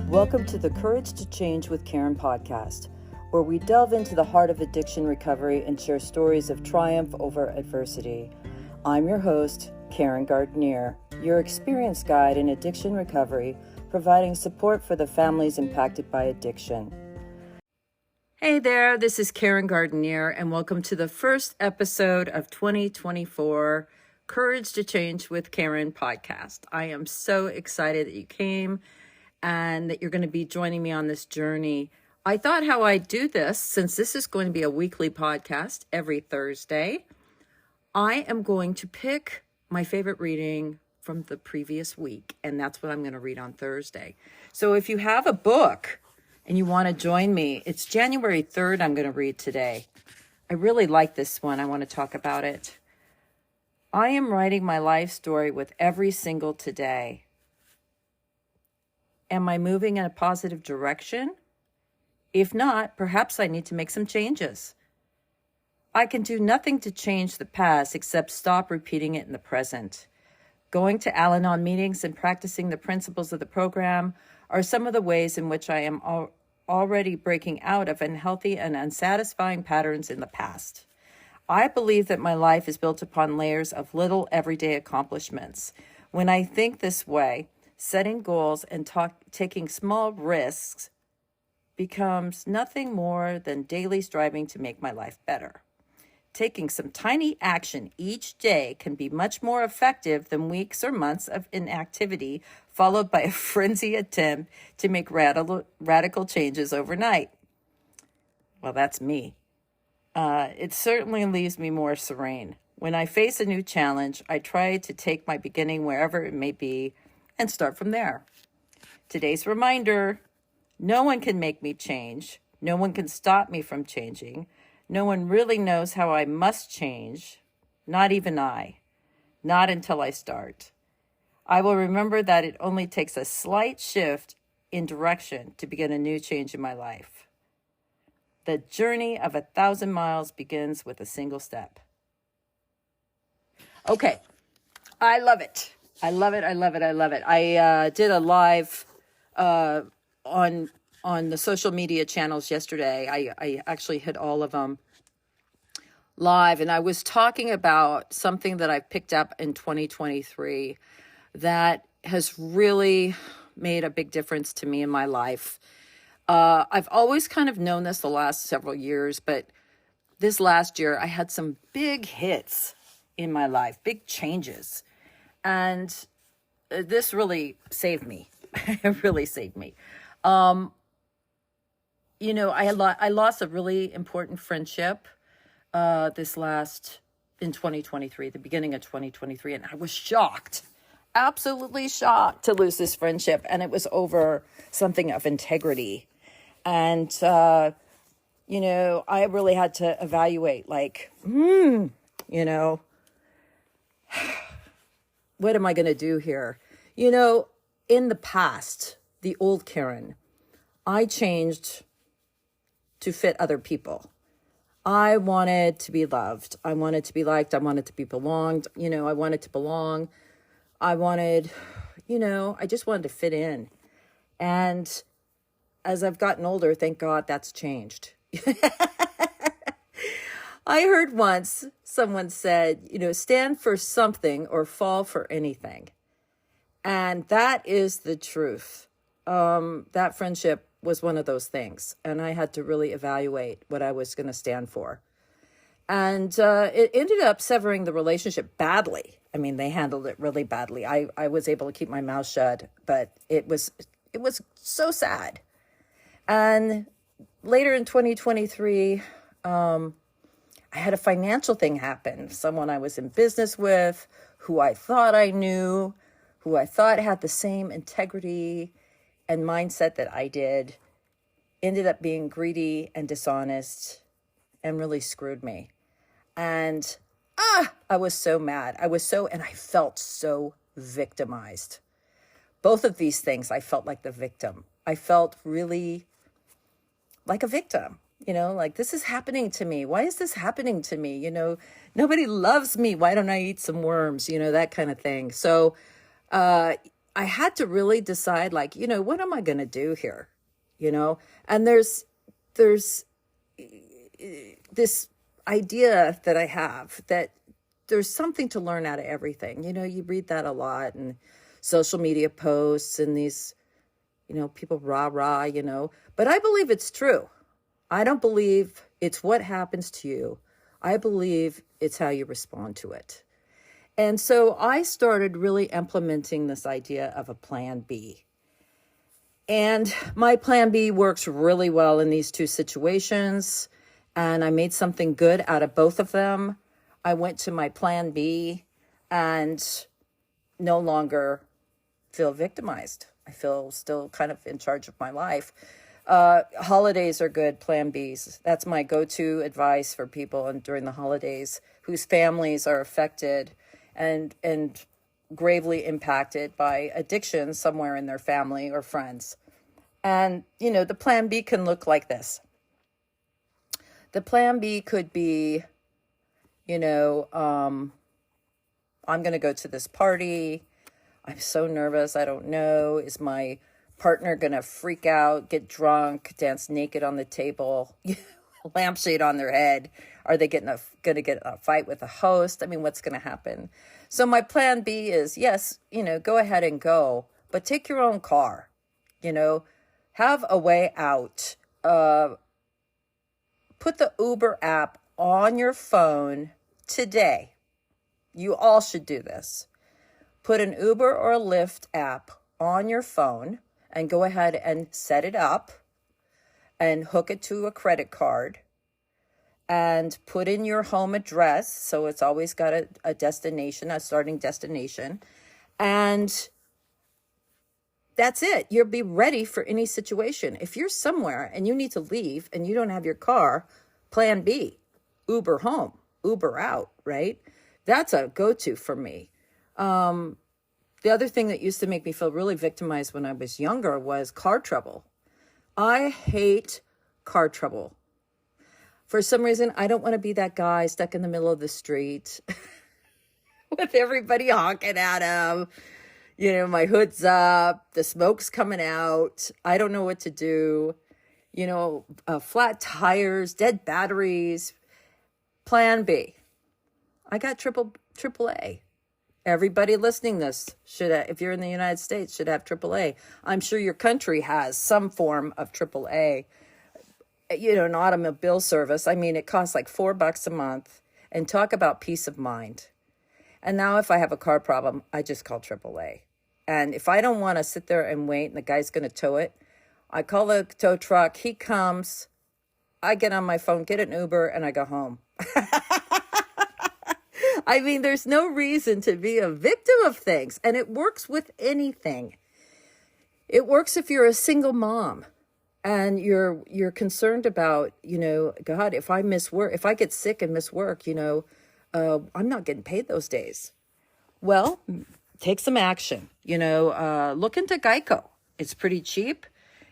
Welcome to the Courage to Change with Karen podcast, where we delve into the heart of addiction recovery and share stories of triumph over adversity. I'm your host, Karen Gardner, your experienced guide in addiction recovery, providing support for the families impacted by addiction. Hey there, this is Karen Gardner, and welcome to the first episode of 2024 Courage to Change with Karen podcast. I am so excited that you came and that you're going to be joining me on this journey. I thought how I'd do this, since this is going to be a weekly podcast every Thursday, I am going to pick my favorite reading from the previous week, and that's what I'm going to read on Thursday. So if you have a book and you want to join me, it's January 3rd I'm going to read today. I really like this one. I want to talk about it. I am writing my life story with every single today. Am I moving in a positive direction? If not, perhaps I need to make some changes. I can do nothing to change the past except stop repeating it in the present. Going to Al-Anon meetings and practicing the principles of the program are some of the ways in which I am already breaking out of unhealthy and unsatisfying patterns in the past. I believe that my life is built upon layers of little everyday accomplishments. When I think this way, setting goals and taking small risks becomes nothing more than daily striving to make my life better. Taking some tiny action each day can be much more effective than weeks or months of inactivity followed by a frenzied attempt to make radical changes overnight. Well, that's me. It certainly leaves me more serene. When I face a new challenge, I try to take my beginning wherever it may be and start from there. Today's reminder: no one can make me change. No one can stop me from changing. No one really knows how I must change. Not even I. Not until I start. I will remember that it only takes a slight shift in direction to begin a new change in my life. The journey of 1,000 miles begins with a single step. Okay, I love it. I love it. I love it. I love it. I did a live on the social media channels yesterday. I actually hit all of them live, and I was talking about something that I picked up in 2023 that has really made a big difference to me in my life. I've always kind of known this the last several years, but this last year I had some big hits in my life, big changes. And this really saved me. It really saved me. I lost a really important friendship in 2023, the beginning of 2023, and I was shocked, absolutely shocked to lose this friendship. And it was over something of integrity. And, I really had to evaluate, what am I going to do here? In the past, the old Karen, I changed to fit other people. I wanted to be loved. I wanted to be liked. I wanted to be belonged. I wanted to belong. I wanted, I just wanted to fit in. And as I've gotten older, thank God that's changed. I heard once someone said, stand for something or fall for anything. And that is the truth. That friendship was one of those things. And I had to really evaluate what I was going to stand for. And it ended up severing the relationship badly. I mean, they handled it really badly. I was able to keep my mouth shut, but it was so sad. And later in 2023, I had a financial thing happen. Someone I was in business with, who I thought I knew, who I thought had the same integrity and mindset that I did, ended up being greedy and dishonest and really screwed me. And I was so mad. And I felt so victimized. Both of these things, I felt like the victim. I felt really like a victim, like this is happening to me. Why is this happening to me? Nobody loves me. Why don't I eat some worms? That kind of thing. So I I had to really decide, like, what am I going to do here? And there's this idea that I have that there's something to learn out of everything. You read that a lot in social media posts and these, people rah, but I believe it's true. I don't believe it's what happens to you. I believe it's how you respond to it. And so I started really implementing this idea of a plan B. And my plan B works really well in these two situations. And I made something good out of both of them. I went to my plan B and no longer feel victimized. I feel still kind of in charge of my life. Holidays are good plan Bs. That's my go-to advice for people and during the holidays whose families are affected and gravely impacted by addiction somewhere in their family or friends. And, the plan B can look like this. The plan B could be, I'm going to go to this party. I'm so nervous. I don't know. Is my partner going to freak out, get drunk, dance naked on the table, lampshade on their head? Are they going to get a fight with a host? I mean, what's going to happen? So my plan B is, yes, go ahead and go, but take your own car, have a way out. Put the Uber app on your phone today. You all should do this. Put an Uber or a Lyft app on your phone and go ahead and set it up and hook it to a credit card and put in your home address. So it's always got a destination, a starting destination. And that's it. You'll be ready for any situation. If you're somewhere and you need to leave and you don't have your car, plan B, Uber home, Uber out, right? That's a go-to for me. The other thing that used to make me feel really victimized when I was younger was car trouble. I hate car trouble. For some reason, I don't want to be that guy stuck in the middle of the street with everybody honking at him. My hood's up, the smoke's coming out. I don't know what to do. Flat tires, dead batteries. Plan B. I got triple A. Everybody listening this should, if you're in the United States, should have AAA. I'm sure your country has some form of AAA. An automobile service. I mean, it costs like $4 a month. And talk about peace of mind. And now if I have a car problem, I just call AAA. And if I don't want to sit there and wait and the guy's going to tow it, I call the tow truck. He comes. I get on my phone, get an Uber, and I go home. I mean, there's no reason to be a victim of things. And it works with anything. It works if you're a single mom and you're concerned about, God, if I miss work, if I get sick and miss work, I'm not getting paid those days. Well, take some action, look into Geico. It's pretty cheap.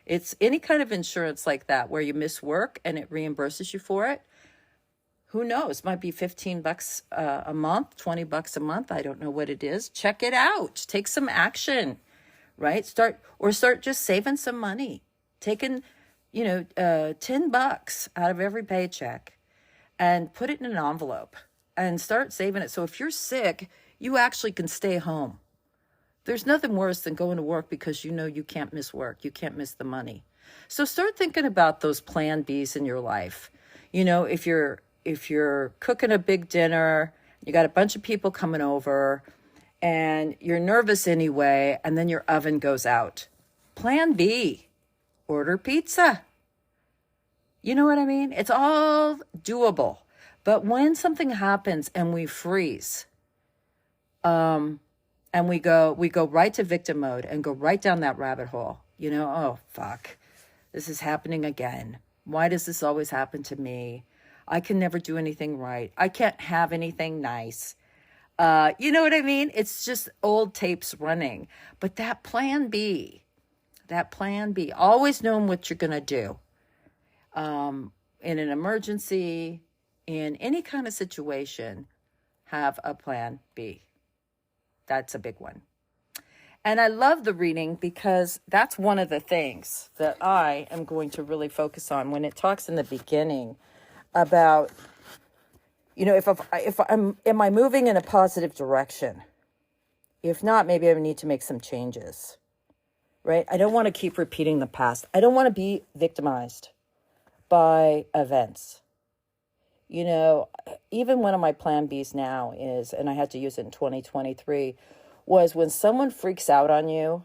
It's any kind of insurance like that where you miss work and it reimburses you for it. Who knows? Might be $15 a month, $20 a month. I don't know what it is. Check it out. Take some action, right? Start just saving some money. Taking, $10 out of every paycheck and put it in an envelope and start saving it. So if you're sick, you actually can stay home. There's nothing worse than going to work because you can't miss work. You can't miss the money. So start thinking about those plan Bs in your life. If you're cooking a big dinner, you got a bunch of people coming over and you're nervous anyway, and then your oven goes out. Plan B, order pizza. You know what I mean? It's all doable. But when something happens and we freeze, and we go right to victim mode and go right down that rabbit hole, oh, fuck, this is happening again. Why does this always happen to me? I can never do anything right. I can't have anything nice. You know what I mean? It's just old tapes running. But that plan B, always knowing what you're going to do in an emergency, in any kind of situation, have a plan B. That's a big one. And I love the reading because that's one of the things that I am going to really focus on when it talks in the beginning about, am I moving in a positive direction? If not, maybe I need to make some changes, right? I don't want to keep repeating the past. I don't want to be victimized by events. Even one of my plan Bs now is, and I had to use it in 2023, was when someone freaks out on you,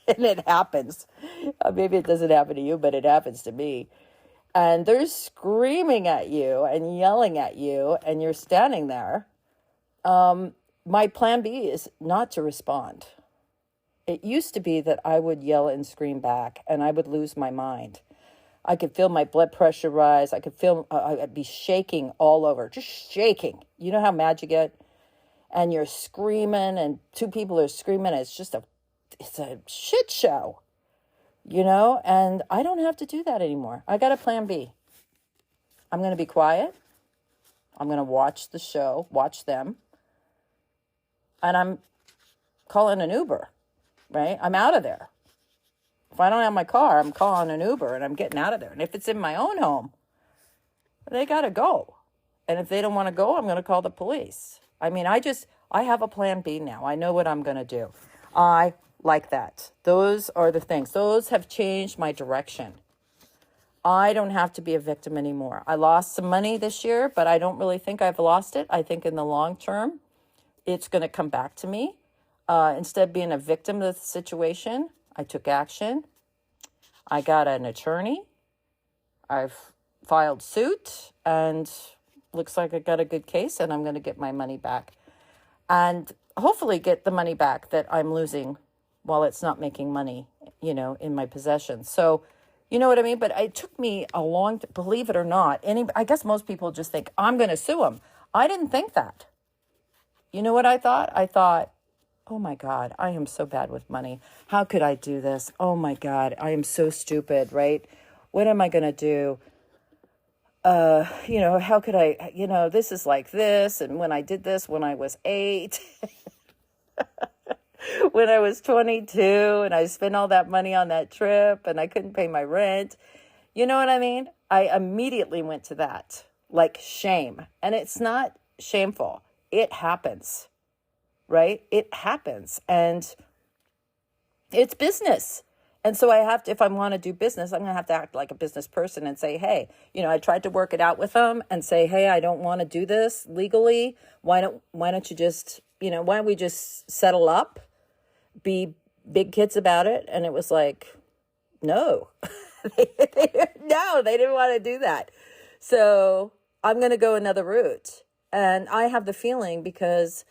and it happens. Maybe it doesn't happen to you, but it happens to me. And they're screaming at you and yelling at you, and you're standing there. My plan B is not to respond. It used to be that I would yell and scream back, and I would lose my mind. I could feel my blood pressure rise. I could feel I'd be shaking all over, just shaking. You know how mad you get? And you're screaming, and two people are screaming. It's a shit show, and I don't have to do that anymore. I got a plan B. I'm going to be quiet. I'm going to watch the show, watch them. And I'm calling an Uber, right? I'm out of there. If I don't have my car, I'm calling an Uber and I'm getting out of there. And if it's in my own home, they got to go. And if they don't want to go, I'm going to call the police. I mean, I have a plan B now. I know what I'm going to do. I like that. Those are the things. Those have changed my direction. I don't have to be a victim anymore. I lost some money this year, but I don't really think I've lost it. I think in the long term, it's going to come back to me. Instead of being a victim of the situation, I took action. I got an attorney. I've filed suit, and looks like I got a good case, and I'm going to get my money back. And hopefully get the money back that I'm losing while it's not making money, in my possession. So, you know what I mean? But it took me a long, believe it or not, I guess most people just think, I'm going to sue him. I didn't think that. You know what I thought? I thought, oh my God, I am so bad with money. How could I do this? Oh my God, I am so stupid, right? What am I going to do? How could I, this is like this. And when I did this when I was 8, when I was 22, and I spent all that money on that trip and I couldn't pay my rent. You know what I mean? I immediately went to that, like shame. And it's not shameful. It happens, right? It happens. And it's business. And so I have to, if I want to do business, I'm going to have to act like a business person and say, hey, I tried to work it out with them and say, hey, I don't want to do this legally. Why don't you just, why don't we just settle up, be big kids about it? And it was like, no, they didn't want to do that. So I'm going to go another route. And I have the feeling, because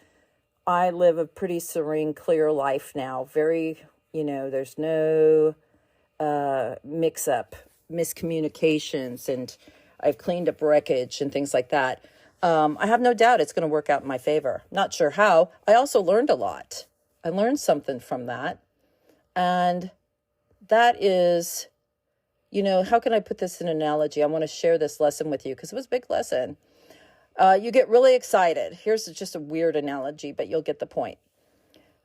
I live a pretty serene, clear life now, very, there's no mix-up, miscommunications, and I've cleaned up wreckage and things like that. I have no doubt it's going to work out in my favor. Not sure how. I also learned a lot. I learned something from that. And that is, how can I put this in an analogy? I want to share this lesson with you because it was a big lesson. You get really excited. Here's just a weird analogy, but you'll get the point.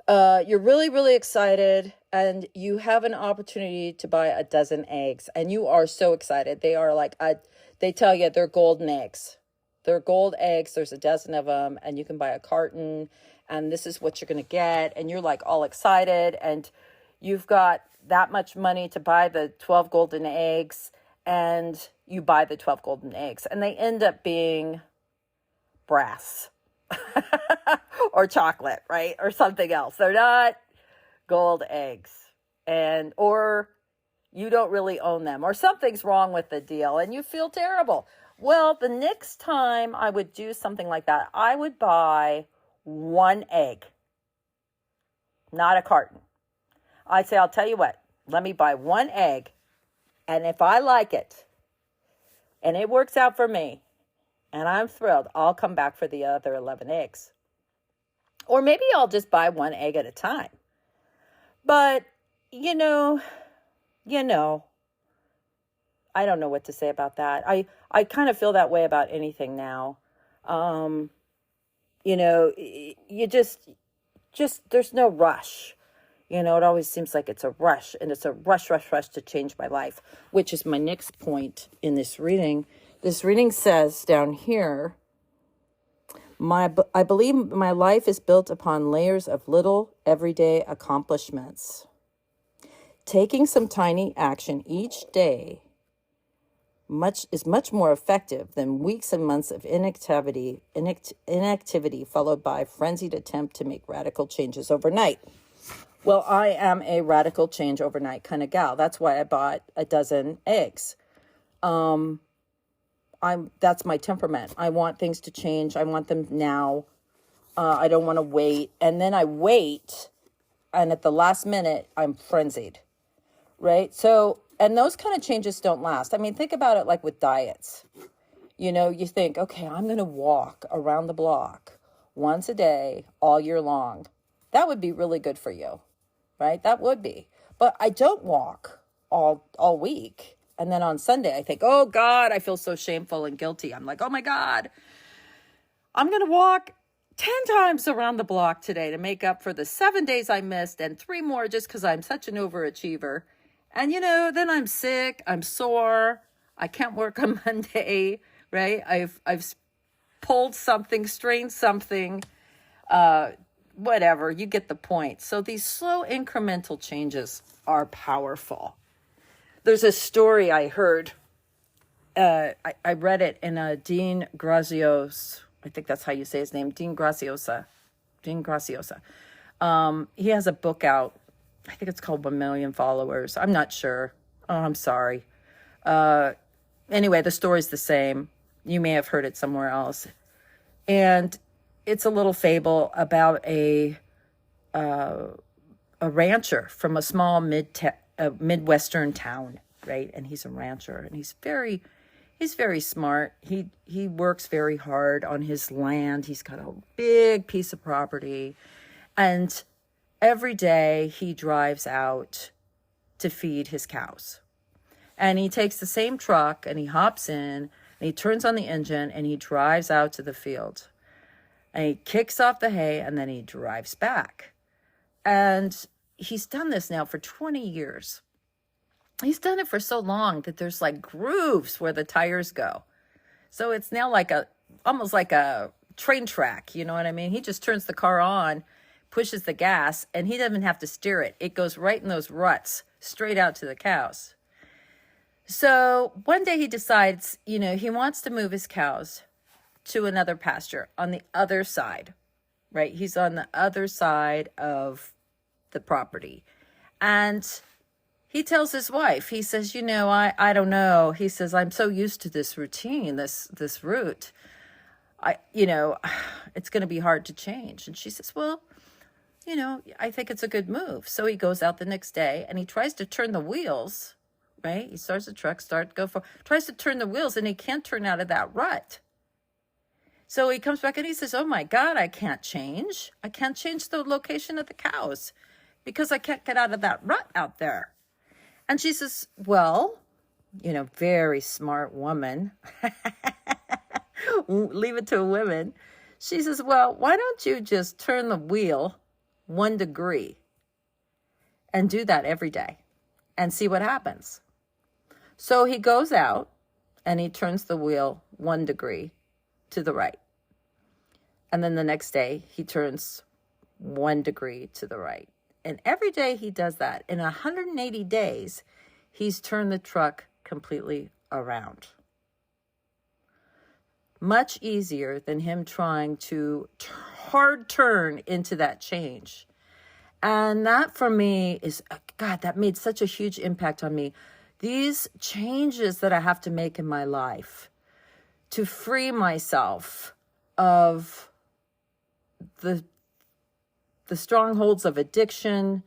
You're really, really excited, and you have an opportunity to buy a dozen eggs, and you are so excited. They are like, they tell you they're golden eggs. They're gold eggs. There's a dozen of them, and you can buy a carton, and this is what you're going to get. And you're like all excited, and you've got that much money to buy the 12 golden eggs, and you buy the 12 golden eggs, and they end up being brass or chocolate, right? Or something else. They're not gold eggs, or you don't really own them, or something's wrong with the deal and you feel terrible. Well, the next time I would do something like that, I would buy one egg, not a carton. I'd say, I'll tell you what, let me buy one egg, and if I like it and it works out for me, and I'm thrilled, I'll come back for the other 11 eggs. Or maybe I'll just buy one egg at a time. But, I don't know what to say about that. I kind of feel that way about anything now. You just there's no rush. It always seems like it's a rush, and it's a rush, rush, rush to change my life, which is my next point in this reading. This reading says down here, I believe my life is built upon layers of little everyday accomplishments. Taking some tiny action each day is much more effective than weeks and months of inactivity followed by frenzied attempt to make radical changes overnight. Well, I am a radical change overnight kind of gal. That's why I bought a dozen eggs. That's my temperament. I want things to change. I want them now. I don't want to wait. And then I wait, and at the last minute, I'm frenzied. Right? So, and those kind of changes don't last. I mean, think about it like with diets. You think, okay, I'm going to walk around the block once a day all year long. That would be really good for you, right? That would be. But I don't walk all week. And then on Sunday, I think, oh God, I feel so shameful and guilty. I'm like, oh my God, I'm going to walk 10 times around the block today to make up for the 7 days I missed and 3 more just because I'm such an overachiever. And, then I'm sick, I'm sore, I can't work on Monday, right? I've pulled something, strained something, whatever, you get the point. So these slow incremental changes are powerful. There's a story I heard, I read it in Dean Graziosi, I think that's how you say his name, Dean Graziosi. He has a book out. I think it's called 1 Million Followers. I'm not sure. Oh, I'm sorry. Anyway, the story's the same. You may have heard it somewhere else. And it's a little fable about a rancher from a small Midwestern town, right? And he's a rancher, and he's very smart. He works very hard on his land. He's got a big piece of property, and every day he drives out to feed his cows. And he takes the same truck and he hops in and he turns on the engine and he drives out to the field. And he kicks off the hay and then he drives back. And he's done this now for 20 years. He's done it for so long that there's like grooves where the tires go. So it's now almost like a train track, you know what I mean? He just turns the car on, pushes the gas, and he doesn't have to steer it. It goes right in those ruts, straight out to the cows. So one day he decides, he wants to move his cows to another pasture on the other side, right? He's on the other side of the property. And he tells his wife, he says, I don't know. He says, I'm so used to this routine, this route. It's going to be hard to change. And she says, well, I think it's a good move. So he goes out the next day and he tries to turn the wheels, right? He starts the truck, tries to turn the wheels, and he can't turn out of that rut. So he comes back and he says, oh my God, I can't change. I can't change the location of the cows because I can't get out of that rut out there. And she says, well, very smart woman. Leave it to women. She says, well, why don't you just turn the wheel 1 degree and do that every day and see what happens. So he goes out and he turns the wheel 1 degree to the right. And then the next day he turns 1 degree to the right. And every day he does that. In 180 days, he's turned the truck completely around. Much easier than him trying to hard turn into that change. And that for me is, God, that made such a huge impact on me. These changes that I have to make in my life to free myself of the strongholds of addiction,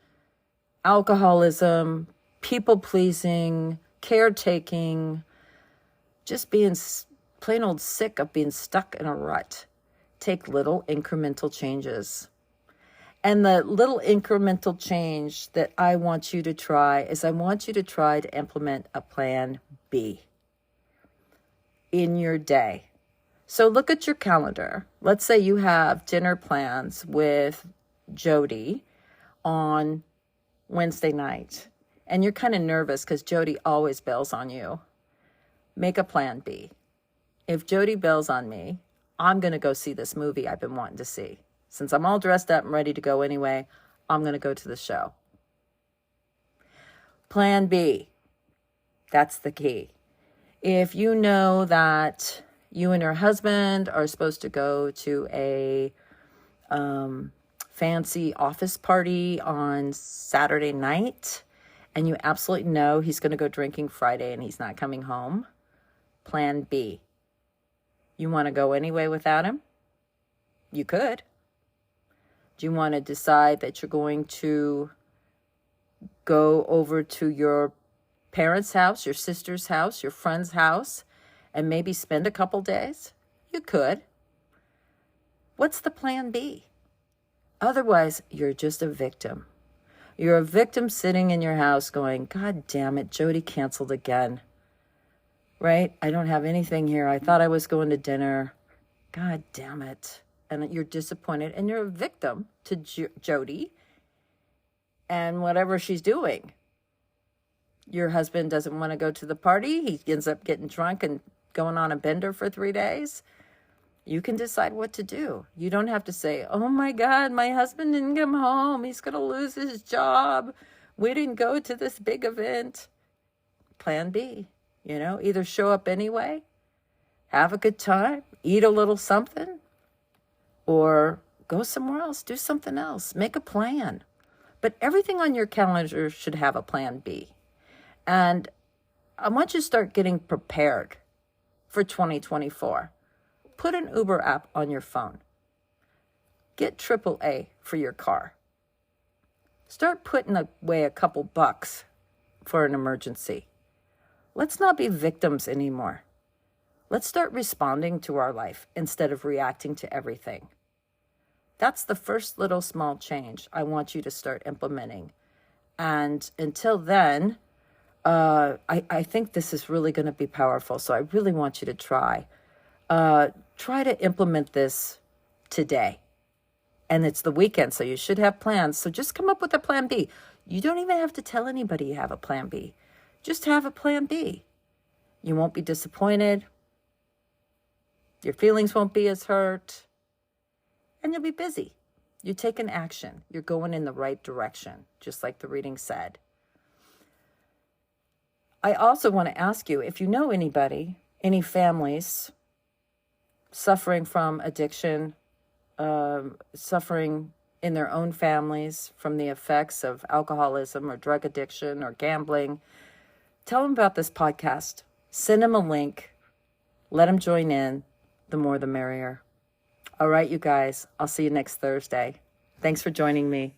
alcoholism, people-pleasing, caretaking, just being plain old sick of being stuck in a rut. Take little incremental changes. And the little incremental change that I want you to try is I want you to try to implement a plan B in your day. So look at your calendar. Let's say you have dinner plans with Jody on Wednesday night and you're kind of nervous because Jody always bails on you, make a plan B. If Jody bails on me, I'm going to go see this movie I've been wanting to see. Since I'm all dressed up and ready to go anyway, I'm going to go to the show. Plan B. That's the key. If you know that you and your husband are supposed to go to a fancy office party on Saturday night, and you absolutely know he's going to go drinking Friday and he's not coming home, plan B. You want to go anyway without him? You could. Do you want to decide that you're going to go over to your parents' house, your sister's house, your friend's house, and maybe spend a couple days? You could. What's the plan B? Otherwise, you're just a victim. You're a victim sitting in your house going, God damn it, Jody canceled again. Right? I don't have anything here. I thought I was going to dinner. God damn it. And you're disappointed and you're a victim to Jody and whatever she's doing. Your husband doesn't want to go to the party. He ends up getting drunk and going on a bender for 3 days. You can decide what to do. You don't have to say, oh my God, my husband didn't come home. He's going to lose his job. We didn't go to this big event. Plan B, either show up anyway, have a good time, eat a little something, or go somewhere else, do something else, make a plan. But everything on your calendar should have a plan B. And I want you to start getting prepared for 2024. Put an Uber app on your phone. Get AAA for your car. Start putting away a couple bucks for an emergency. Let's not be victims anymore. Let's start responding to our life instead of reacting to everything. That's the first little small change I want you to start implementing. And until then, I think this is really going to be powerful. So I really want you to try. Try to implement this today. And it's the weekend, so you should have plans. So just come up with a plan B. You don't even have to tell anybody you have a plan B. Just have a plan B. You won't be disappointed. Your feelings won't be as hurt. And you'll be busy. You're taking action. You're going in the right direction, just like the reading said. I also want to ask you, if you know anybody, any families suffering from addiction, suffering in their own families from the effects of alcoholism or drug addiction or gambling, tell them about this podcast. Send them a link. Let them join in. The more, the merrier. All right, you guys. I'll see you next Thursday. Thanks for joining me.